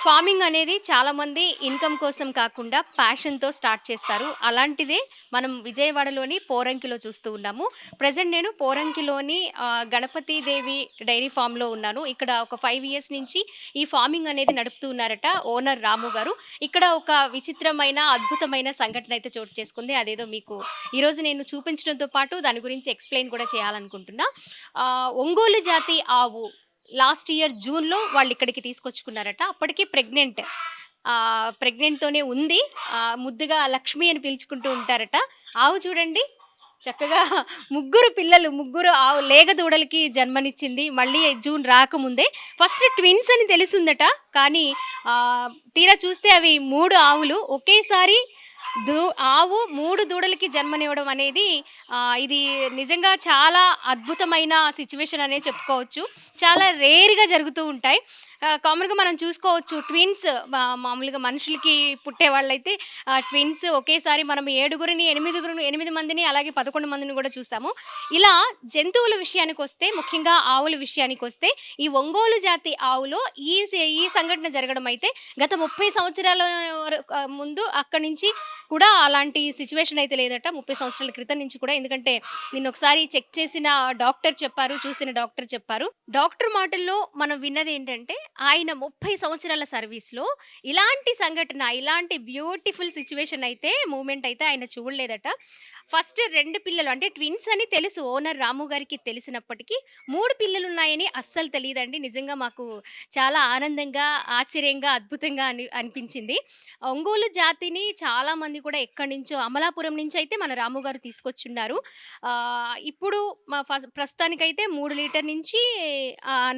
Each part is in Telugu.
ఫార్మింగ్ అనేది చాలామంది ఇన్కమ్ కోసం కాకుండా ప్యాషన్‌తో స్టార్ట్ చేస్తారు. అలాంటిదే మనం విజయవాడలోని పోరంకిలో చూస్తూ ఉన్నాము. ప్రెజెంట్ నేను పోరంకిలోని గణపతి దేవి డైరీ ఫార్మ్‌లో ఉన్నాను. ఇక్కడ ఒక 5 ఇయర్స్ నుంచి ఈ ఫార్మింగ్ అనేది నడుపుతూ ఉన్నారట ఓనర్ రాము గారు. ఇక్కడ ఒక విచిత్రమైన, అద్భుతమైన సంఘటన అయితే చోటు చేసుకుంది. అదేదో మీకు ఈరోజు నేను చూపించడంతో పాటు దాని గురించి ఎక్స్‌ప్లెయిన్ కూడా చేయాలనుకుంటున్నా. ఒంగోలు జాతి ఆవు లాస్ట్ ఇయర్ జూన్‌లో వాళ్ళిక్కడికి తీసుకొచ్చుకున్నారట. అప్పటికి ప్రెగ్నెంట్. ప్రెగ్నెంట్‌తోనే ఉంది. ముద్దుగా లక్ష్మి అని పిలుచుకుంటూ ఉంటారట. ఆవు చూడండి చక్కగా ముగ్గురు పిల్లలు, ముగ్గురు లేగ దూడలకి జన్మనిచ్చింది. మళ్ళీ జూన్ రాకముందే. ఫస్ట్ ట్విన్స్ అని తెలిసుందట. కానీ తీరా చూస్తే అవి 3 ఆవులు ఒకేసారి దూ ఆవు 3 దూడలకి జన్మనివ్వడం అనేది ఇది నిజంగా చాలా అద్భుతమైన సిట్యుయేషన్ అనే చెప్పుకోవచ్చు. చాలా రేర్‌గా జరుగుతూ ఉంటాయి. కామన్‌గా మనం చూసుకోవచ్చు ట్విన్స్ మామూలుగా మనుషులకి పుట్టేవాళ్ళైతే ట్విన్స్ ఒకేసారి మనం 8 మందిని అలాగే 11 మందిని కూడా చూసాము. ఇలా జంతువుల విషయానికొస్తే ముఖ్యంగా ఆవుల విషయానికొస్తే ఈ ఒంగోలు జాతి ఆవులో ఈ సంఘటన జరగడం అయితే గత 30 సంవత్సరాల ముందు అక్కడి నుంచి కూడా అలాంటి సిట్యుయేషన్ అయితే లేదట. 30 సంవత్సరాల క్రితం నుంచి కూడా. ఎందుకంటే నిన్నొకసారి చెక్ చేసిన డాక్టర్ చెప్పారు. చూసిన డాక్టర్ చెప్పారు. డాక్టర్ మాటల్లో మనం విన్నదేంటంటే ఆయన 30 సంవత్సరాల సర్వీస్‌లో ఇలాంటి సంఘటన, ఇలాంటి బ్యూటిఫుల్ సిట్యుయేషన్ అయితే మూవ్‌మెంట్ అయితే ఆయన చూడలేదట. ఫస్ట్ 2 పిల్లలు అంటే ట్విన్స్ అని తెలుసు ఓనర్ రాము గారికి తెలిసినప్పటికీ 3 పిల్లలున్నాయని అస్సలు తెలీదండి. నిజంగా మాకు చాలా ఆనందంగా, ఆశ్చర్యంగా, అద్భుతంగా అనిపించింది. ఒంగోలు జాతిని చాలామంది కూడా ఎక్కడి నుంచో అమలాపురం నుంచయితే మన రాము గారు తీసుకొచ్చున్నారు. ఇప్పుడు ప్రస్తుతానికైతే 3 లీటర్ నుంచి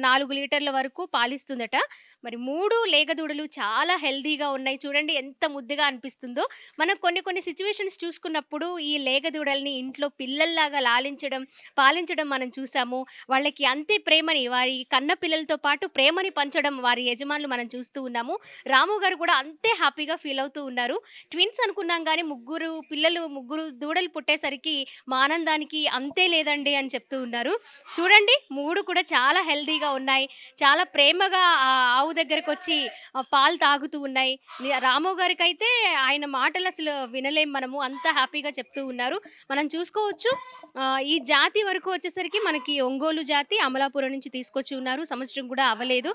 4 లీటర్ల వరకు పాలిస్తుందట. మరి 3 లేగదూడలు చాలా హెల్తీగా ఉన్నాయి. చూడండి ఎంత ముద్దుగా అనిపిస్తుందో. మనం కొన్ని సిట్యుయేషన్స్ చూసుకున్నప్పుడు ఈ లేగదూడల్ని ఇంట్లో పిల్లల్లాగా లాలించడం, పాలించడం మనం చూసాము. వాళ్ళకి అంతే ప్రేమని వారి కన్న పిల్లలతో పాటు ప్రేమని పంచడం వారి యజమానులు మనం చూస్తూ ఉన్నాము. రాము గారు కూడా అంతే హ్యాపీగా ఫీల్ అవుతూ ఉన్నారు. ట్విన్స్ అనుకున్నాం గానీ ముగ్గురు దూడలు పుట్టేసరికి మా ఆనందానికి అంతే లేదండి అని చెప్తూ ఉన్నారు. చూడండి 3 కూడా చాలా హెల్తీగా ఉన్నాయి. చాలా ప్రేమగా ఆవు దగ్గరకొచ్చి పాలు తాగుతూ ఉన్నాయి. రాము గారికైతే ఆయన మాటలు అసలు వినలేం మనము. అంత హ్యాపీగా చెప్తూ ఉన్నారు. మనం చూసుకోవచ్చు ఈ జాతి వరకు వచ్చేసరికి మనకి ఒంగోలు జాతి అమలాపురం నుంచి తీసుకొచ్చి ఉన్నారు. సంవత్సరం కూడా అవ్వలేదు.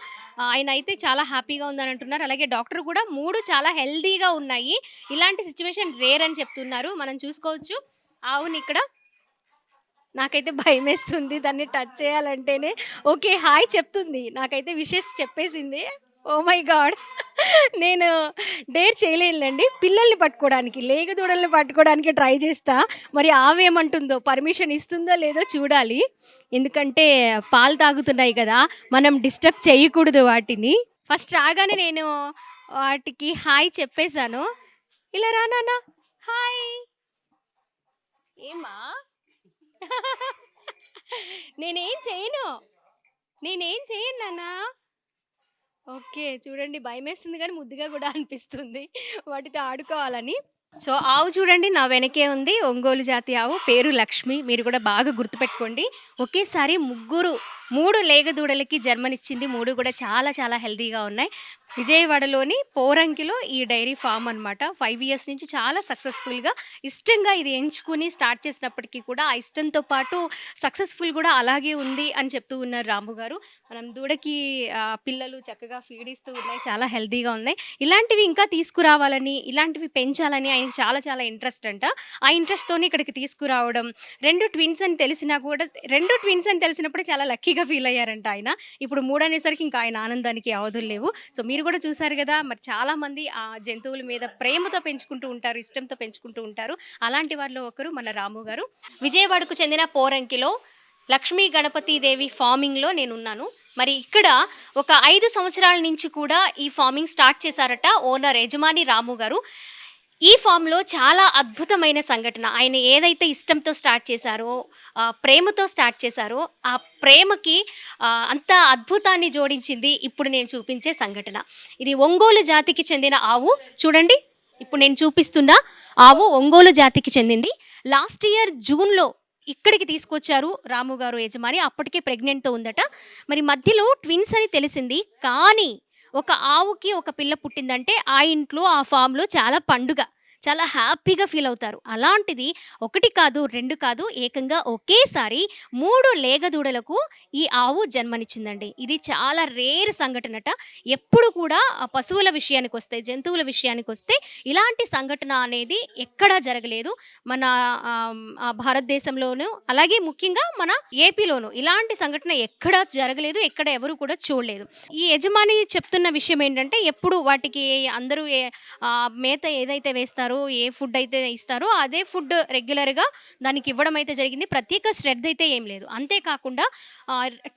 ఆయన అయితే చాలా హ్యాపీగా ఉందని అంటున్నారు. అలాగే డాక్టర్ కూడా 3 చాలా హెల్తీగా ఉన్నాయి. ఇలాంటి సిట్యుయేషన్ రేర్ అని చెప్తున్నారు. మనం చూసుకోవచ్చు ఆవునిక్కడ. నాకైతే భయమేస్తుంది దాన్ని టచ్ చేయాలంటేనే. ఓకే. హాయ్ చెప్తుంది. నాకైతే విషెస్ చెప్పేసింది. Oh my God! నేను డేర్ చేయలేనులెండి. పిల్లల్ని పట్టుకోవడానికి, లేగదూడల్ని పట్టుకోవడానికి ట్రై చేస్తా. మరి ఆవేమంటుందో, పర్మిషన్ ఇస్తుందో లేదో చూడాలి. ఎందుకంటే పాలు తాగుతున్నాయి కదా! మనం డిస్టర్బ్ చేయకూడదు వాటిని. ఫస్ట్ రాగానే నేను వాటికి హాయ్ చెప్పేసాను. ఇలా రా నాన్న. హాయ్. ఏమ్మా? నేనేం చేయను. నేనేం చేయను నాన్న. ఓకే. చూడండి భయమేస్తుంది గానీ ముద్దుగా గూడా అనిపిస్తుంది వాటితో ఆడుకోవాలని. సో, ఆవు చూడండి నా వెనకే ఉంది. ఒంగోలు జాతి ఆవు. పేరు లక్ష్మి. మీరు కూడా బాగా గుర్తుపెట్టుకోండి. ఒకేసారి 3 లేగదూడలకి జన్మనిచ్చింది. 3 కూడా చాలా చాలా హెల్తీగా ఉన్నాయి. విజయవాడలోని పోరంకిలో ఈ డైరీ ఫార్మ్ అనమాట. 5 ఇయర్స్ నుంచి చాలా సక్సెస్‌ఫుల్‌గా ఇష్టంగా ఇది ఎంచుకుని స్టార్ట్ చేసినప్పటికీ కూడా ఆ ఇష్టంతో పాటు సక్సెస్‌ఫుల్ కూడా అలాగే ఉంది అని చెప్తూ ఉన్నారు రాము గారు. మనం దూడకి పిల్లలు చక్కగా ఫీడ్ ఇస్తూ ఉన్నాయి. చాలా హెల్తీగా ఉన్నాయి. ఇలాంటివి ఇంకా తీసుకురావాలని, ఇలాంటివి పెంచాలని ఆయనకి చాలా చాలా ఇంట్రెస్ట్ అంట. ఆ ఇంట్రెస్ట్‌తోనే ఇక్కడికి తీసుకురావడం. 2 ట్విన్స్ అని తెలిసినా కూడా 2 ట్విన్స్ అని తెలిసినప్పుడే చాలా లక్కీగా ఫీల్ అయ్యారంట ఆయన. ఇప్పుడు 3 అనేసరికి ఇంకా ఆయన ఆనందానికి అవధులు లేవు. సో, మీరు కూడా చూసారు గదా! మరి చాలామంది ఆ జంతువుల మీద ప్రేమతో పెంచుకుంటూ ఉంటారు. ఇష్టంతో పెంచుకుంటూ ఉంటారు. అలాంటి వారిలో ఒకరు మన రాము గారు. విజయవాడకు చెందిన పోరంకిలో లక్ష్మీ గణపతి దేవి ఫార్మింగ్‌లో నేనున్నాను. మరి ఇక్కడ ఒక 5 సంవత్సరాల నుంచి కూడా ఈ ఫార్మింగ్ స్టార్ట్ చేశారట ఓనర్ యజమాని రాము గారు. ఈ ఫామ్‌లో చాలా అద్భుతమైన సంఘటన. ఆయన ఏదైతే ఇష్టంతో స్టార్ట్ చేశారో, ప్రేమతో స్టార్ట్ చేశారో, ఆ ప్రేమకి అంత అద్భుతాన్ని జోడించింది ఇప్పుడు నేను చూపించే సంఘటన. ఇది ఒంగోలు జాతికి చెందిన ఆవు. చూడండి, ఇప్పుడు నేను చూపిస్తున్న ఆవు ఒంగోలు జాతికి చెందింది. లాస్ట్ ఇయర్ జూన్‌లో ఇక్కడికి తీసుకొచ్చారు రాము గారు యజమాని. అప్పటికే ప్రెగ్నెంట్‌తో ఉందట. మరి మధ్యలో ట్విన్స్ అని తెలిసింది. కానీ ఒక ఆవుకి ఒక పిల్ల పుట్టిందంటే ఆ ఇంట్లో, ఆ ఫామ్‌లో చాలా పండుగ. చాలా హ్యాపీగా ఫీల్ అవుతారు. అలాంటిది 1 కాదు, 2 కాదు ఏకంగా ఒకేసారి 3 లేగదూడలకు ఈ ఆవు జన్మనిచ్చిందండి. ఇది చాలా రేర్ సంఘటనట. ఎప్పుడు కూడా పశువుల విషయానికొస్తే, జంతువుల విషయానికొస్తే ఇలాంటి సంఘటన అనేది ఎక్కడా జరగలేదు. మన భారతదేశంలోను, అలాగే ముఖ్యంగా మన ఏపీలోను ఇలాంటి సంఘటన ఎక్కడా జరగలేదు. ఎక్కడ ఎవరు కూడా చూడలేదు. ఈ యజమాని చెప్తున్న విషయం ఏంటంటే, ఎప్పుడు వాటికి అందరూ మేత ఏదైతే వేస్తారో, ఏ ఫుడ్ అయితే ఇస్తారో, అదే ఫుడ్ రెగ్యులర్‌గా దానికి ఇవ్వడం అయితే జరిగింది. ప్రత్యేక శ్రద్ధ అయితే ఏం లేదు. అంతే కాకుండా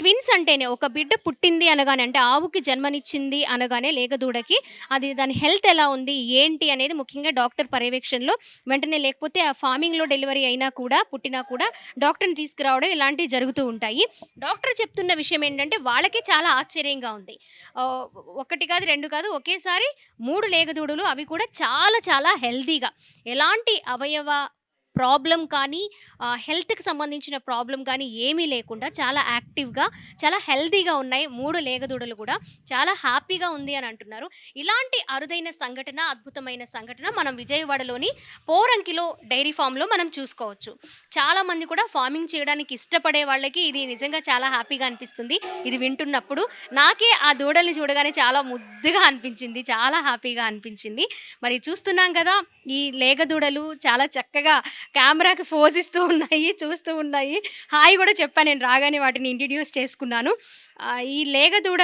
ట్విన్స్ అంటేనే ఒక బిడ్డ పుట్టింది అనగానే, అంటే ఆవుకి జన్మనిచ్చింది అనగానే లేగదూడకి, అది దాని హెల్త్ ఎలా ఉంది, ఏంటి అనేది ముఖ్యంగా డాక్టర్ పర్యవేక్షణలో వెంటనే, లేకపోతే ఆ ఫార్మింగ్‌లో డెలివరీ అయినా కూడా, పుట్టినా కూడా డాక్టర్‌ని తీసుకురావడం ఇలాంటివి జరుగుతూ ఉంటాయి. డాక్టర్ చెప్తున్న విషయం ఏంటంటే, వాళ్ళకే చాలా ఆశ్చర్యంగా ఉంది. ఆహ్, 1 కాదు, 2 కాదు, ఒకేసారి 3 లేగదూడలు, అవి కూడా చాలా చాలా హెల్తీగా. ఎలాంటి అవయవ ప్రాబ్లమ్ కానీ, హెల్త్‌కి సంబంధించిన ప్రాబ్లమ్ కానీ ఏమీ లేకుండా చాలా యాక్టివ్‌గా, చాలా హెల్తీగా ఉన్నాయి 3 లేగదూడలు కూడా. చాలా హ్యాపీగా ఉంది అని అంటున్నారు. ఇలాంటి అరుదైన సంఘటన, అద్భుతమైన సంఘటన మనం విజయవాడలోని పోరంకిలో డైరీ ఫార్మ్‌లో మనం చూసుకోవచ్చు. చాలామంది కూడా ఫార్మింగ్ చేయడానికి ఇష్టపడే వాళ్ళకి ఇది నిజంగా చాలా హ్యాపీగా అనిపిస్తుంది ఇది వింటున్నప్పుడు. నాకే ఆ దూడల్ని చూడగానే చాలా ముద్దుగా అనిపించింది. చాలా హ్యాపీగా అనిపించింది. మరి చూస్తున్నాం కదా! ఈ లేగదూడలు చాలా చక్కగా కెమెరాకి ఫోజ్ ఇస్తూ ఉన్నాయి, చూస్తూ ఉన్నాయి. హాయ్ గూడా చెప్పా నేను రాగానే, వాటిని ఇంట్రొడ్యూస్ చేసుకున్నాను. ఈ లేగదూడ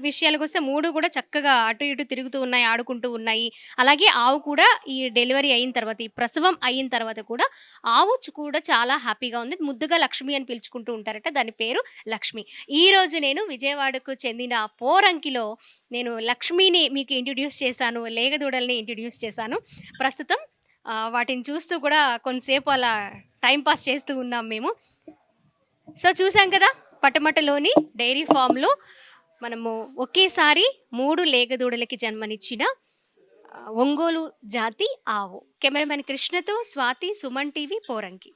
విషయాలకొస్తే 3 కూడా చక్కగా అటు ఇటు తిరుగుతూ ఉన్నాయి, ఆడుకుంటూ ఉన్నాయి. అలాగే ఆవు కూడా ఈ డెలివరీ అయిన తర్వాత, ఈ ప్రసవం అయిన తర్వాత కూడా ఆవు కూడా చాలా హ్యాపీగా ఉంది. ముద్దుగా లక్ష్మి అని పిలుచుకుంటూ ఉంటారట. దాని పేరు లక్ష్మి. ఈరోజు నేను విజయవాడకు చెందిన పోరంకిలో నేను లక్ష్మిని మీకు ఇంట్రొడ్యూస్ చేశాను. లేగదూడల్ని ఇంట్రొడ్యూస్ చేశాను. ప్రస్తుతం వాటిని చూస్తూ కూడా కొంతసేపు అలా టైమ్ పాస్ చేస్తూ ఉన్నాం మేము. సో, చూసాం కదా! పటమటలోని డైరీ ఫార్మ్‌లో మనము ఒకేసారి 3 లేగదూడలకి జన్మనిచ్చిన ఒంగోలు జాతి ఆవు. కెమెరామెన్ కృష్ణతో స్వాతి, సుమన్ టీవీ, పోరంకి.